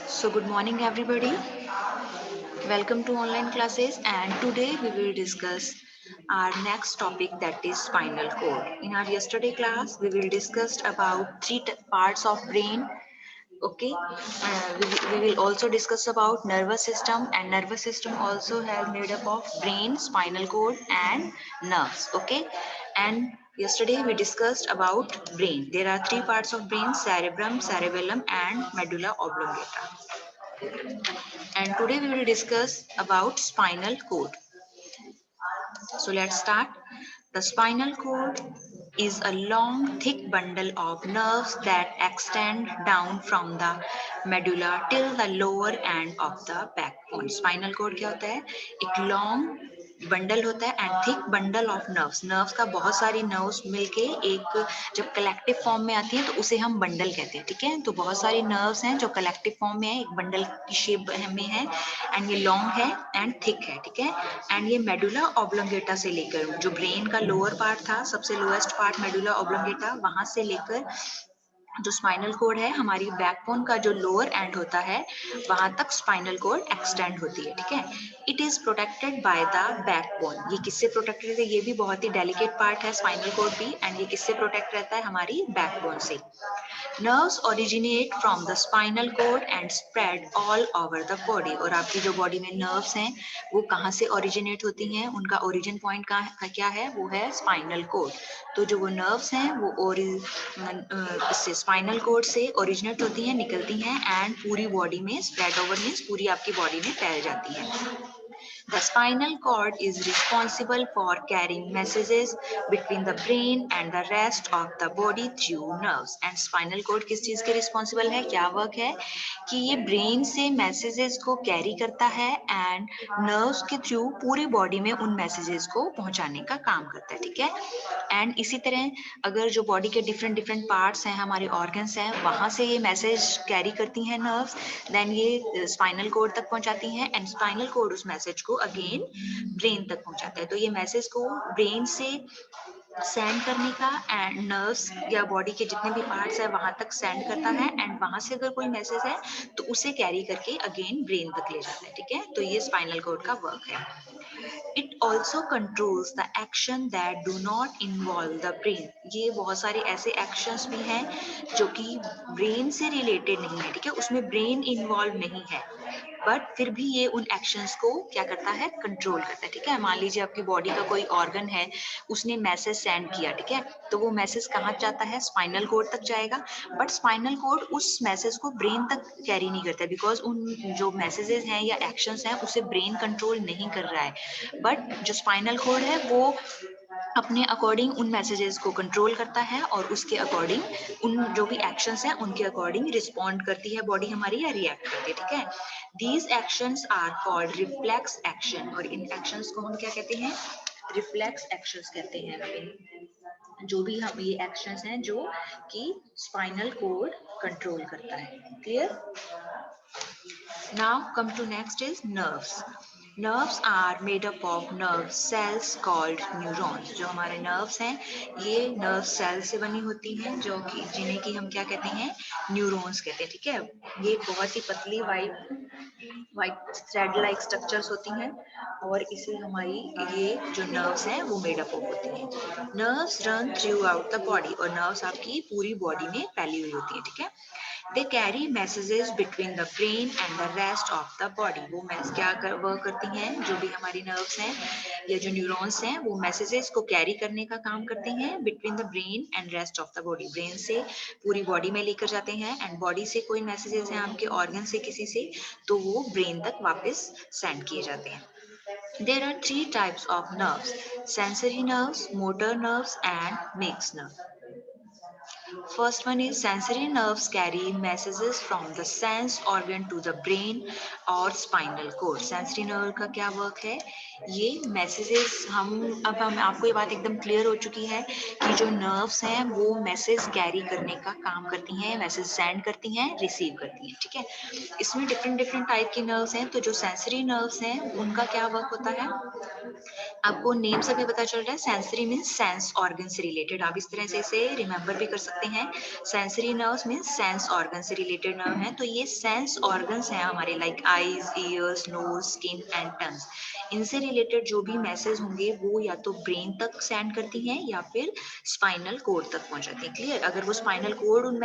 So good morning everybody. Welcome to online classes and today we will discuss our next topic that is spinal cord. In our yesterday class we will discuss about three parts of brain. Okay, we will also discuss about nervous system and nervous system also has made up of brain, spinal cord and nerves. Okay, and yesterday we discussed about brain. There are three parts of brain: cerebrum, cerebellum and medulla oblongata. And today we will discuss about spinal cord. So let's start. The spinal cord is a long thick bundle of nerves that extend down from the medulla till the lower end of the backbone. Spinal cord क्या होता है? एक long bundle होता है and thick bundle of nerves. Nerves का बहुत सारी nerves मिलके एक जब कलेक्टिव फॉर्म में आती है तो उसे हम बंडल कहते हैं. ठीक है, तो बहुत सारी नर्व्स हैं जो कलेक्टिव फॉर्म में है, एक बंडल की शेप में है एंड ये लॉन्ग है एंड थिक है. ठीक है, एंड ये मेडुला ऑब्लोंगेटा से लेकर जो ब्रेन का लोअर पार्ट था, सबसे लोएस्ट पार्ट मेडुला ऑब्लोंगेटा, वहां से लेकर जो स्पाइनल कोड है, हमारी बैकबोन का जो लोअर एंड होता है वहां तक स्पाइनल कोड एक्सटेंड होती है. ठीक है, it is protected by the backbone. ये किससे प्रोटेक्टेड है? ये भी बहुत ही डेलिकेट पार्ट है स्पाइनल कोड भी, एंड ये किससे प्रोटेक्ट रहता है? हमारी बैकबोन से. Nerves originate from the spinal cord and spread all over the body. और आपकी जो बॉडी में नर्व्स हैं वो कहाँ से ओरिजिनेट होती हैं? उनका ओरिजिन पॉइंट क्या है? वो है स्पाइनल कोड. तो जो वो नर्व्स हैं वो इससे स्पाइनल कोड से ओरिजिनेट होती हैं, निकलती हैं एंड पूरी बॉडी में स्प्रेड ओवर मीन्स पूरी आपकी बॉडी में फैल जाती हैं. The spinal cord is responsible for carrying messages between the brain and the rest of the body through nerves. And spinal cord किस चीज के रिस्पॉन्सिबल है? क्या वर्क है कि ये ब्रेन से मैसेजेस को कैरी करता है एंड नर्व्स के थ्रू पूरी बॉडी में उन मैसेजेस को पहुंचाने का काम करता है. ठीक है, एंड इसी तरह अगर जो बॉडी के डिफरेंट डिफरेंट पार्ट्स हैं, हमारे ऑर्गन्स हैं, वहां से ये मैसेज कैरी करती हैं नर्व्स, देन ये स्पाइनल कोड तक पहुंचाती हैं एंड स्पाइनल कोड उस मैसेज को अगेन ब्रेन तक पहुंचाता है. तो ये मैसेज को ब्रेन से सेंड करने का एंड नर्व्स या बॉडी के जितने भी पार्ट्स है वहां तक सेंड करता है एंड वहां से अगर कोई मैसेज है तो उसे कैरी करके अगेन ब्रेन तक ले जाता है. ठीक है, तो ये स्पाइनल कोड का वर्क है. It also controls the action that do not involve the brain. ये बहुत सारे ऐसे एक्शंस भी हैं जो कि ब्रेन से रिलेटेड नहीं है. ठीक है, उसमें ब्रेन इन्वॉल्व नहीं है बट फिर भी ये उन एक्शंस को क्या करता है? कंट्रोल करता है. ठीक है, मान लीजिए आपकी बॉडी का कोई ऑर्गन है, उसने मैसेज सेंड किया. ठीक है, तो वो मैसेज कहाँ जाता है? स्पाइनल कोड तक जाएगा, बट स्पाइनल कोड उस मैसेज को ब्रेन तक कैरी नहीं करता बिकॉज उन जो मैसेजेस हैं या एक्शंस हैं उसे ब्रेन कंट्रोल नहीं कर रहा है. बट जो स्पाइनल कोड है वो अपने अकॉर्डिंग उन मैसेजेस को कंट्रोल करता है और उसके अकॉर्डिंग उन जो भी एक्शंस हैं उनके अकॉर्डिंग रिस्पॉन्ड करती है बॉडी हमारी या रिएक्ट करती है. ठीक है, these actions are called reflex action. और इन एक्शंस को हम क्या कहते हैं? रिफ्लेक्स एक्शंस कहते हैं. जो भी हम ये एक्शंस हैं जो कि स्पाइनल कोड कंट्रोल करता है. Clear? Now come to next is nerves. Nerves are made up of nerve cells called neurons. जो हमारे nerves हैं ये nerve cells से बनी होती हैं जो कि जिन्हें कि हम क्या कहते हैं? न्यूरॉन्स कहते हैं. ठीक है, ये बहुत ही पतली वाइट थ्रेड लाइक स्ट्रक्चर्स होती हैं और इसे हमारी ये जो नर्व्स हैं वो मेड अप होती हैं. Nerves run through out the body और नर्व्स आपकी पूरी बॉडी में फैली हुई होती है. ठीक है, they carry messages between the brain and the rest of the body. वो वर्क करती हैं जो भी हमारी नर्व्स हैं या जो न्यूरॉन्स हैं वो मैसेजेस को कैरी करने का काम करते हैं between the brain and rest of the body. Brain से पूरी बॉडी में लेकर जाते हैं एंड बॉडी से कोई मैसेजेस हैं आपके ऑर्गन से किसी से तो वो ब्रेन तक वापस सेंड किए जाते हैं. There are three types of nerves: sensory nerves, motor nerves and mixed nerves. First one is sensory nerves carry messages from the sense organ to the brain और spinal cord. Sensory nerve का क्या work है? ये messages हम आपको ये बात एकदम क्लियर हो चुकी है कि जो नर्व्स हैं वो मैसेज कैरी करने का काम करती हैं, मैसेज सेंड करती हैं, रिसीव करती हैं. ठीक है, इसमें डिफरेंट डिफरेंट टाइप की नर्व्स हैं. तो जो सेंसरी नर्व्स हैं उनका क्या वर्क होता है? आपको नेम से भी पता चल रहा है. सेंसरी मीन्स सेंस ऑर्गन से रिलेटेड. आप इस तरह से इसे रिमेंबर भी कर सकते हैं। Sensory nerves means sense organ से रिलेटेड नर्व है, तो ये सेंस ऑर्गन्स हैं हमारे, like eyes, ears, nose, skin and tongues. इनसे रिलेटेड जो भी मैसेज होंगे वो या तो ब्रेन तक सेंड करती हैं या फिर स्पाइनल कोड तक पहुंचाती हैं। क्लियर? अगर वो स्पाइनल कोड उन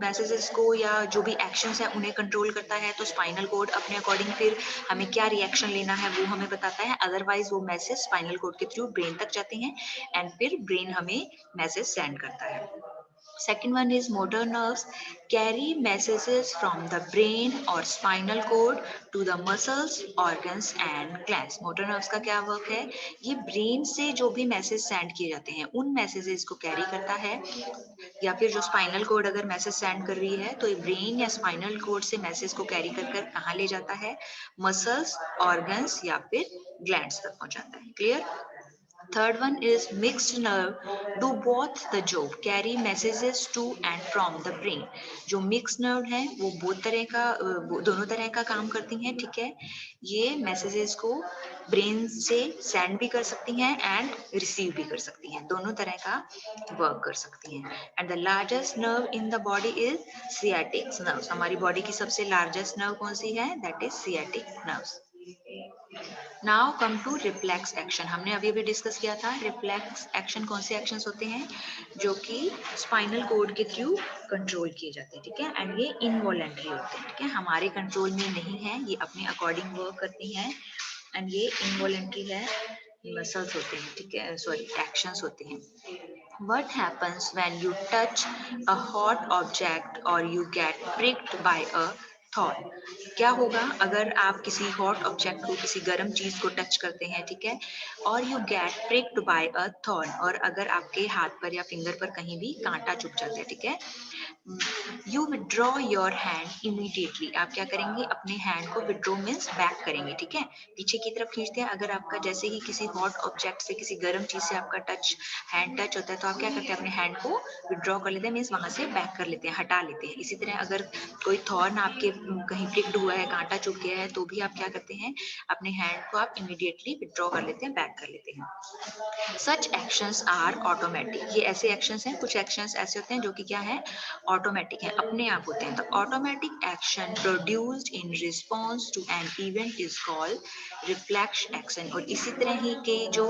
मैसेजेस को या जो भी एक्शंस है उन्हें कंट्रोल करता है, तो स्पाइनल कोड अपने अकॉर्डिंग फिर हमें क्या रिएक्शन लेना है वो हमें बताता है। अदरवाइज वो मैसेज स्पाइनल कोड के थ्रू ब्रेन तक जाते हैं एंड फिर ब्रेन हमें मैसेज सेंड करता है। Second one is motor nerves carry messages from the brain or spinal cord to the muscles, organs and glands. Motor nerves का क्या वर्क है? ये ब्रेन से जो भी मैसेज सेंड किए जाते हैं उन मैसेजेस को कैरी करता है, या फिर जो स्पाइनल कोड अगर मैसेज सेंड कर रही है तो ये ब्रेन या स्पाइनल कोड से मैसेज को कैरी कर कर कहाँ ले जाता है? मसल्स, ऑर्गन्स या फिर ग्लैंड्स तक पहुंचाता है। Clear? Third one is mixed nerve do both the job, carry messages to and from the brain. जो mixed nerve है वो दोनों तरह का काम करती हैं, ठीक है। ये मैसेजेस को ब्रेन से सेंड भी कर सकती हैं एंड रिसीव भी कर सकती हैं, दोनों तरह का वर्क कर सकती हैं। And the largest nerve in the body is sciatic nerve. हमारी बॉडी की सबसे लार्जेस्ट नर्व कौन सी है? That is sciatic nerve. Now come to reflex action. हमने अभी अभी डिस्कस किया था रिफ्लेक्स एक्शन कौन से एक्शंस होते हैं जो कि स्पाइनल कोड के थ्रू कंट्रोल किए जाते हैं, ठीक है। एंड ये इनवॉलेंट्री होते हैं, ठीक है, हमारे कंट्रोल में नहीं है, ये अपने अकॉर्डिंग वर्क करती हैं एंड ये इनवॉलेंट्री है, मसल्स होते हैं, ठीक है, सॉरी एक्शंस होते हैं। What happens when you touch a hot object or you get pricked by a thorn? क्या होगा अगर आप किसी हॉट ऑब्जेक्ट को, किसी गर्म चीज को टच करते हैं, ठीक है, और you get pricked by a thorn, और अगर आपके हाथ पर या फिंगर पर कहीं भी कांटा चुभ जाता है, ठीक है, you withdraw your hand immediately. आप क्या करेंगे? अपने हैंड को विड्रॉ मीन्स बैक करेंगे, ठीक है, पीछे की तरफ खींचते हैं। अगर आपका जैसे ही किसी हॉट ऑब्जेक्ट से, किसी गर्म चीज से आपका हैंड टच होता है तो आप क्या करते हैं? अपने हैंड को विड्रॉ कर लेते हैं, मीन्स वहां से बैक कर लेते हैं, हटा लेते हैं। इसी तरह अगर कोई थॉर्न आपके कहीं प्रिक्ड हुआ है, कांटा चुभ गया है, तो भी आप क्या करते हैं? अपने हैंड को आप इमीडिएटली विड्रॉ कर लेते हैं, बैक कर लेते हैं। Such actions are automatic. ये ऐसे एक्शंस हैं, कुछ एक्शंस ऐसे होते हैं जो कि क्या है? ऑटोमेटिक है, अपने आप होते हैं। The automatic action produced in response to an event is called reflex action. और इसी तरह ही के जो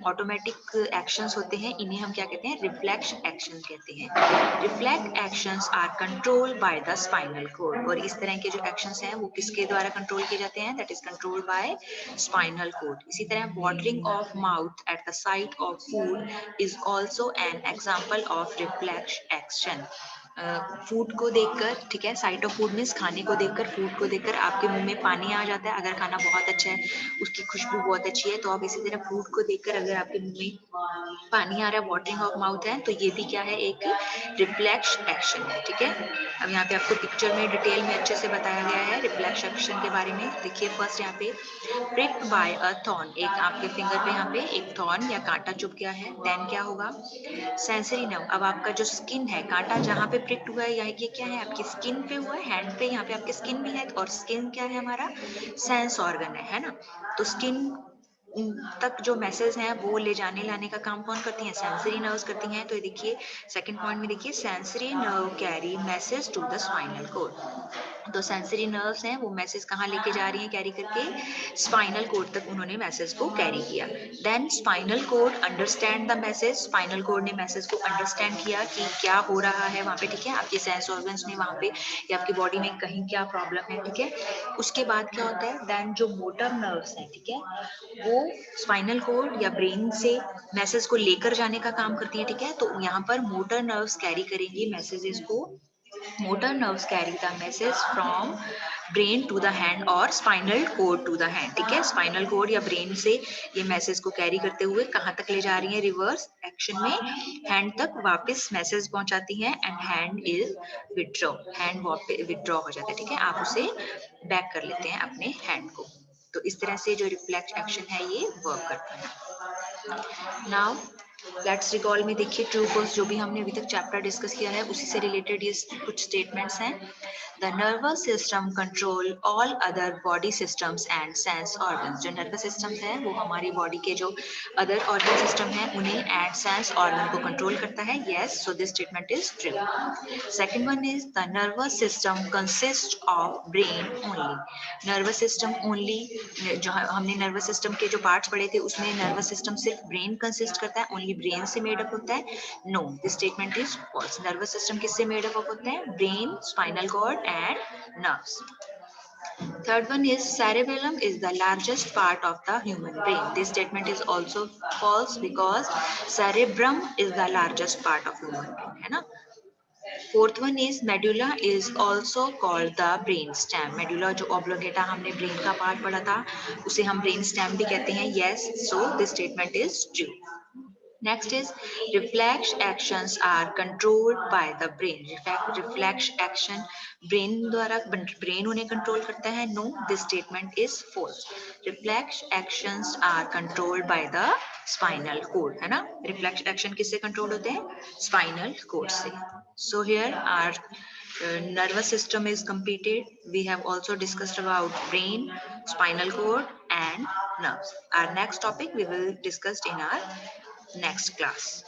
ऑटोमेटिक एक्शंस होते हैं इन्हें हम क्या कहते हैं? रिफ्लेक्स एक्शन कहते हैं। Reflex actions are controlled by the spinal cord. और इस तरह के जो एक्शंस हैं वो किसके द्वारा कंट्रोल किए जाते हैं? That is controlled by spinal cord. इसी तरह watering of mouth at the sight of food is also an example of reflex action. Food को देखकर, ठीक है, साइट ऑफ फूड मीन्स खाने को देखकर, फूड को देखकर आपके मुंह में पानी आ जाता है। अगर खाना बहुत अच्छा है, उसकी खुशबू बहुत अच्छी है, तो आप इसी तरह फूड को देखकर अगर आपके मुंह में पानी आ रहा है, वाटरिंग ऑफ माउथ है, तो ये भी क्या है? एक रिफ्लेक्स एक्शन है, ठीक है। अब यहाँ पे आपको पिक्चर में डिटेल में अच्छे से बताया गया है रिफ्लेक्स एक्शन के बारे में। देखिए फर्स्ट यहाँ पे pricked by a thorn, एक आपके फिंगर पे यहाँ पे एक थॉर्न या कांटा चुभ गया है, देन क्या होगा? Sensory nerve. अब आपका जो स्किन है, कांटा जहाँ पे प्रिक्ड हुआ है, ये क्या है? आपकी स्किन पे हुआ है, हैंड पे, यहाँ पे आपकी स्किन भी है, और स्किन क्या है? हमारा सेंस ऑर्गन है ना। तो स्किन तक जो मैसेज हैं वो ले जाने लाने का काम कौन करती हैं? सेंसरी नर्व्स करती हैं। तो ये देखिए सेकंड पॉइंट में, देखिए sensory nerve carry message to the spinal cord. तो सेंसरी नर्व्स हैं वो मैसेज कहाँ लेके जा रही हैं? कैरी करके स्पाइनल कोड तक उन्होंने मैसेज को कैरी किया। Then spinal cord understand the message. Spinal cord ने मैसेज को अंडरस्टैंड किया कि क्या हो रहा है वहाँ पे, ठीक है, आपके सेंस ऑर्गन्स में वहाँ पे या आपकी बॉडी में कहीं क्या प्रॉब्लम है, ठीक है। उसके बाद क्या होता है? देन जो मोटर नर्व्स हैं, ठीक है, वो स्पाइनल कोड या ब्रेन से मैसेज को लेकर जाने का काम करती है, ठीक है। तो यहाँ पर मोटर नर्व्स कैरी करेंगी मैसेजेस को। Motor nerves carry the message from brain to the hand और spinal cord to the hand, ठीक है। स्पाइनल कोड या ब्रेन से ये मैसेज को कैरी करते हुए कहाँ तक ले जा रही है? रिवर्स एक्शन में हैंड तक वापस मैसेज पहुंचाती हैं and hand is withdraw. Hand withdraw हो जाता है, ठीक है, आप उसे बैक कर लेते हैं अपने हैंड को। तो इस तरह से जो रिफ्लेक्स एक्शन है ये वर्क करता है। नाउ लेट्स रिकॉल में देखिए ट्रू फॉल्स जो भी हमने अभी तक चैप्टर डिस्कस किया है उसी से रिलेटेड ये कुछ स्टेटमेंट्स हैं। The nervous system control all other body systems and sense organs. जो नर्वस सिस्टम है वो हमारी बॉडी के जो अदर ऑर्गन सिस्टम है उन्हें एंड सेंस ऑर्गन को कंट्रोल करता है। Yes, so this statement is true. Second one is the nervous system consists of brain only. Nervous system only, जो हमने nervous system के जो parts पढ़े थे उसमें nervous system सिर्फ brain consist करता है, only brain से made up होता है। No, this statement is false. Nervous system किससे made up होता है? Brain, spinal cord and nerves. Third one is cerebellum is the largest part of the human brain. This statement is also false because cerebrum is the largest part of human brain, है ना? Fourth one is medulla is also called the brain stem. Medulla जो oblongata हमने brain का part पढ़ा था उसे हम brain stem भी कहते हैं. Yes, so this statement is true. Next is reflex actions are controlled by the brain. Reflex action brain द्वारा brain उन्हें control करता है. No, this statement is false. Reflex actions are controlled by the spinal cord, है ना? Reflex action किससे control होते हैं? Spinal cord से. So here our nervous system is completed. We have also discussed about brain, spinal cord, and nerves. Our next topic we will discuss in our next class.